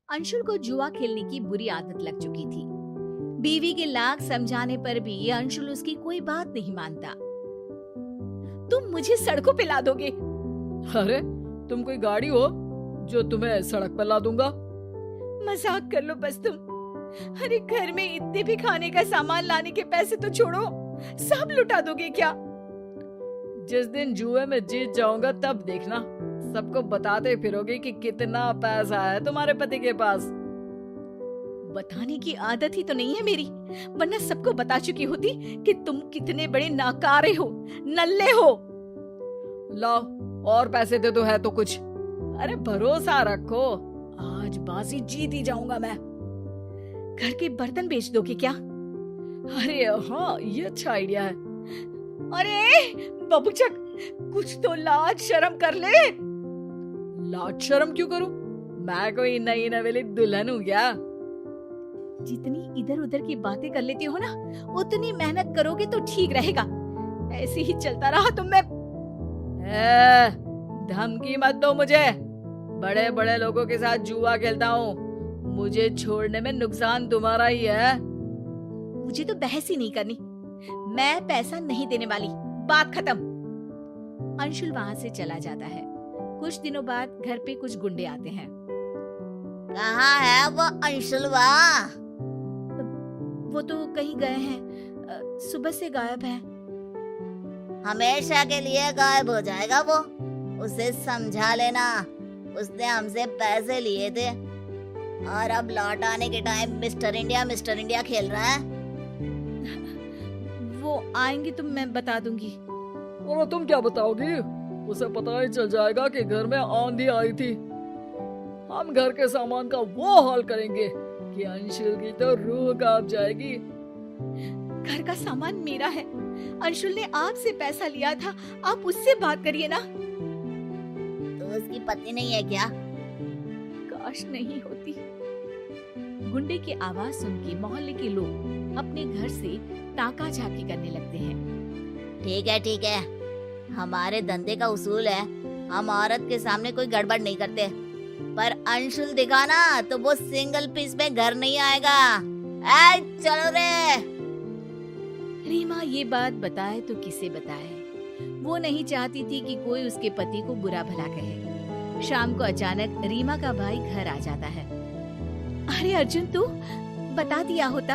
अंशुल को जुआ खेलने की बुरी आदत लग चुकी थी। बीवी के लाख समझाने पर भी अंशुल उसकी कोई बात नहीं मानता। तुम मुझे सड़कों पे ला दोगे? अरे तुम कोई गाड़ी हो जो तुम्हें सड़क पर ला दूंगा? मजाक कर लो बस तुम। अरे घर में इतने भी खाने का सामान लाने के पैसे तो छोड़ो, सब लुटा दोगे क्या? जिस दिन जुए में जीत जाऊंगा तब देखना, सबको बताते फिरोगे कि कितना पैसा है तुम्हारे पति के पास। बताने की आदत ही तो नहीं है मेरी, वरना सबको बता चुकी होती कि तुम कितने बड़े नाकारे हो, नल्ले हो। लाओ और पैसे दे दो, है तो कुछ। अरे भरोसा रखो, आज बाजी जीत ही जाऊंगा मैं। घर के बर्तन बेच दोगे क्या? अरे हाँ, ये अच्छा आइडिया है। अरे बबूचक, कुछ तो लाज शर्म कर ले। लाज शर्म क्यों करूं? मैं कोई नई नवेली दुल्हन हूँ क्या? जितनी इधर उधर की बातें कर लेती हो ना, उतनी मेहनत करोगे तो ठीक रहेगा। ऐसे ही चलता रहा तो मैं धमकी मत दो मुझे। बड़े बड़े लोगों के साथ जुआ खेलता हूँ, मुझे छोड़ने में नुकसान तुम्हारा ही है। मुझे तो बहस ही नहीं करनी, मैं पैसा नहीं देने वाली, बात खत्म। अंशुल वहां से चला जाता है। कुछ दिनों बाद घर पे कुछ गुंडे आते हैं। कहाँ है वो अंशुलवा? वो तो कहीं गए हैं, सुबह से गायब है। हमेशा के लिए गायब हो जाएगा वो, उसे समझा लेना। उसने हमसे पैसे लिए थे और अब लौट आने के टाइम मिस्टर इंडिया खेल रहा है। वो आएंगे तो मैं बता दूंगी। और तुम क्या बताओगी? उसे पता ही चल जाएगा कि घर में आंधी आई थी। हम घर के सामान का वो हाल करेंगे कि अंशुल की तो रूह कांप जाएगी। घर का सामान मेरा है, अंशुल ने आपसे पैसा लिया था, आप उससे बात करिए ना। तो उसकी पत्नी नहीं है क्या? काश नहीं होती। गुंडे की आवाज सुन के मोहल्ले के लोग अपने घर से ताका झाकी करने लगते हैं। ठीक है, हमारे धंधे का उसूल है, हम औरत के सामने कोई गड़बड़ नहीं करते। पर अंशुल दिखा ना तो वो सिंगल पीस में घर नहीं आएगा। चलो रे। रीमा ये बात बताए तो किसे बताए। वो नहीं चाहती थी कि कोई उसके पति को बुरा भला कहे। शाम को अचानक रीमा का भाई घर आ जाता है। अरे अर्जुन, तू बता दिया होता।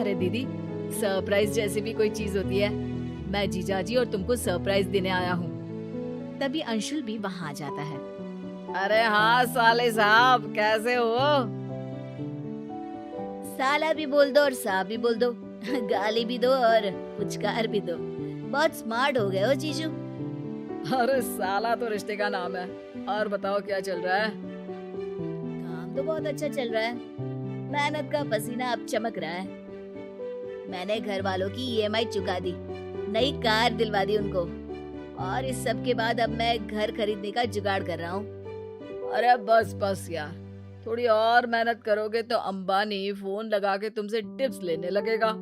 अरे दीदी, सरप्राइज जैसी भी कोई चीज होती है, मैं जीजाजी और तुमको सरप्राइज देने आया हूँ। तभी अंशुल भी वहाँ आ जाता है। अरे हाँ साले साहब, कैसे हो? साला भी बोल दो और साहब भी बोल दो, गाली भी दो और पुचकार भी दो। बहुत स्मार्ट हो गए हो जीजू। अरे साला तो रिश्ते का नाम है। और बताओ क्या चल रहा है? काम तो बहुत अच्छा चल रहा है, मेहनत का पसीना अब चमक रहा है। मैंने घर वालों की ईएमआई चुका दी, नई कार दिलवा दी उनको, और इस सब के बाद अब मैं घर खरीदने का जुगाड़ कर रहा हूँ। अरे बस यार, थोड़ी और मेहनत करोगे तो अंबानी फोन लगा के तुमसे टिप्स लेने लगेगा।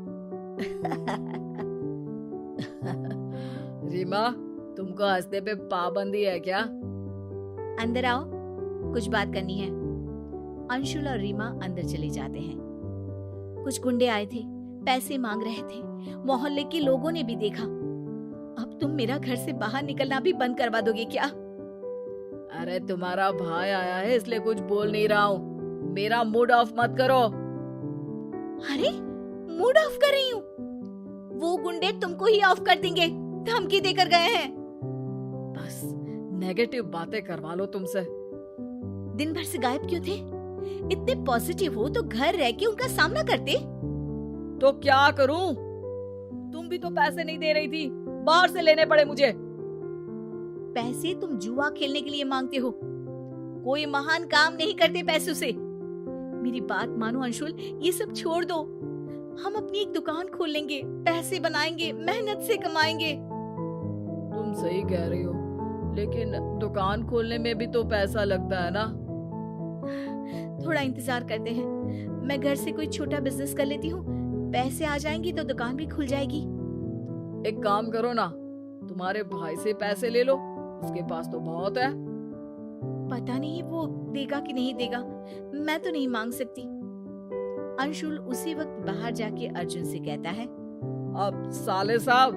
रीमा, तुमको हंसने पे पाबंदी है क्या? अंदर आओ, कुछ बात करनी है। अंशुल और रीमा अंदर चले जाते हैं। कुछ गुंडे आए थे, पैसे मांग रहे थे। मोहल्ले के लोगों ने भी देखा। अब तुम मेरा घर से बाहर निकलना भी बंद करवा दोगे क्या? अरे तुम्हारा भाई आया है इसलिए कुछ बोल नहीं रहा हूँ। मेरा मूड ऑफ मत करो। अरे मूड ऑफ कर रही हूँ? वो गुंडे तुमको ही ऑफ कर देंगे, धमकी देकर गए हैं। बस नेगेटिव बातें करवा लो तुमसे। दिन भर से गायब क्यों थे? इतने पॉजिटिव हो तो घर रह के उनका सामना करते। तो क्या करूं? तुम भी तो पैसे नहीं दे रही थी, बाहर से लेने पड़े मुझे। पैसे तुम जुआ खेलने के लिए मांगते हो, कोई महान काम नहीं करते पैसों से। मेरी बात मानो अंशुल, ये सब छोड़ दो। हम अपनी एक दुकान खोल लेंगे, पैसे बनाएंगे, मेहनत से कमाएंगे। तुम सही कह रही हो, लेकिन दुकान खोलने में भी तो पैसा लगता है ना। थोड़ा इंतजार करते हैं, मैं घर से कोई छोटा बिजनेस कर लेती हूँ, पैसे आ जाएंगे तो दुकान भी खुल जाएगी। एक काम करो ना, तुम्हारे भाई से पैसे ले लो, उसके पास तो बहुत है। पता नहीं वो देगा कि नहीं देगा, मैं तो नहीं मांग सकती। अंशुल उसी वक्त बाहर जाके अर्जुन से कहता है, अब साले साहब,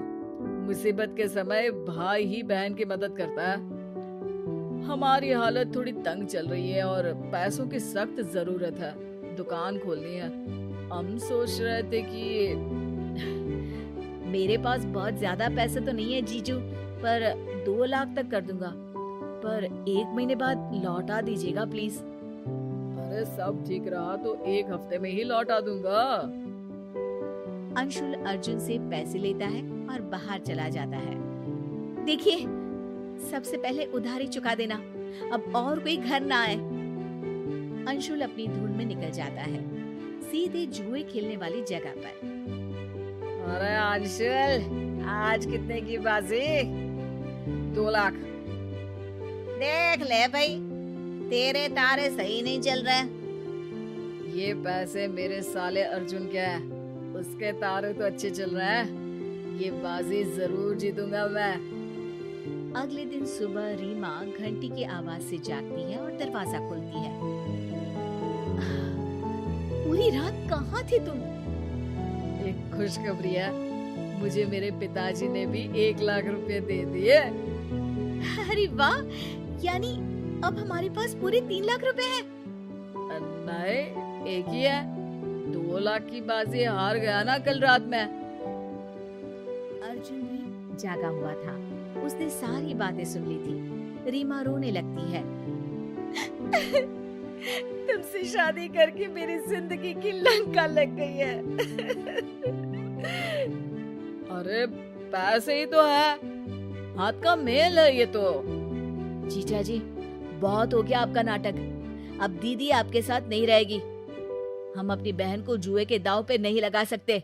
मुसीबत के समय भाई ही बहन की मदद करता है। हमारी हालत थोड़ी तंग चल रही है और पैसों की सख्त जरूरत है, दुकान खोलनी है। हम सोच रहे थे कि मेरे पास बहुत ज्यादा पैसे तो नहीं है जीजू, पर 2 लाख तक कर दूंगा, पर 1 महीने बाद लौटा दीजिएगा प्लीज। अरे सब ठीक रहा तो 1 हफ्ते में ही लौटा दूंगा। अंशुल अर्जुन से पैसे लेता है और बाहर चला जाता है। देखिए, सबसे पहले उधारी चुका देना, अब और कोई घर ना आए। अंशुल अपनी धुन में निकल जाता है, सीधे जुए खेलने वाली जगह पर। अरे अंशुल, आज कितने की बाजी? 2 लाख। देख ले भाई, तेरे तारे सही नहीं चल रहे। ये पैसे मेरे साले अर्जुन के हैं, उसके तारे तो अच्छे चल रहे हैं। ये बाजी जरूर जीतूंगा मैं। अगले दिन सुबह रीमा घंटी की आवाज से जागती है और दरवाजा खोलती है। पूरी रात कहाँ थे तुम? एक खुशखबरी है, मुझे मेरे पिताजी ने भी 1 लाख रुपए दे दिए। अरे वाह, यानी अब हमारे पास पूरे 3 लाख रुपए हैं। नहीं, एक ही है। 2 लाख की बाजी हार गया ना कल रात में। अर्जुन भी जागा हुआ था, उसने सारी बातें सुन ली थी। रीमा रोने लगती है। तुमसे शादी करके मेरी जिंदगी की लंका लग गई है। अरे पैसे ही तो है, हाथ का मेल है ये तो। जीजा जी, बहुत हो गया आपका नाटक। अब दीदी आपके साथ नहीं रहेगी। हम अपनी बहन को जुए के दांव पे नहीं लगा सकते।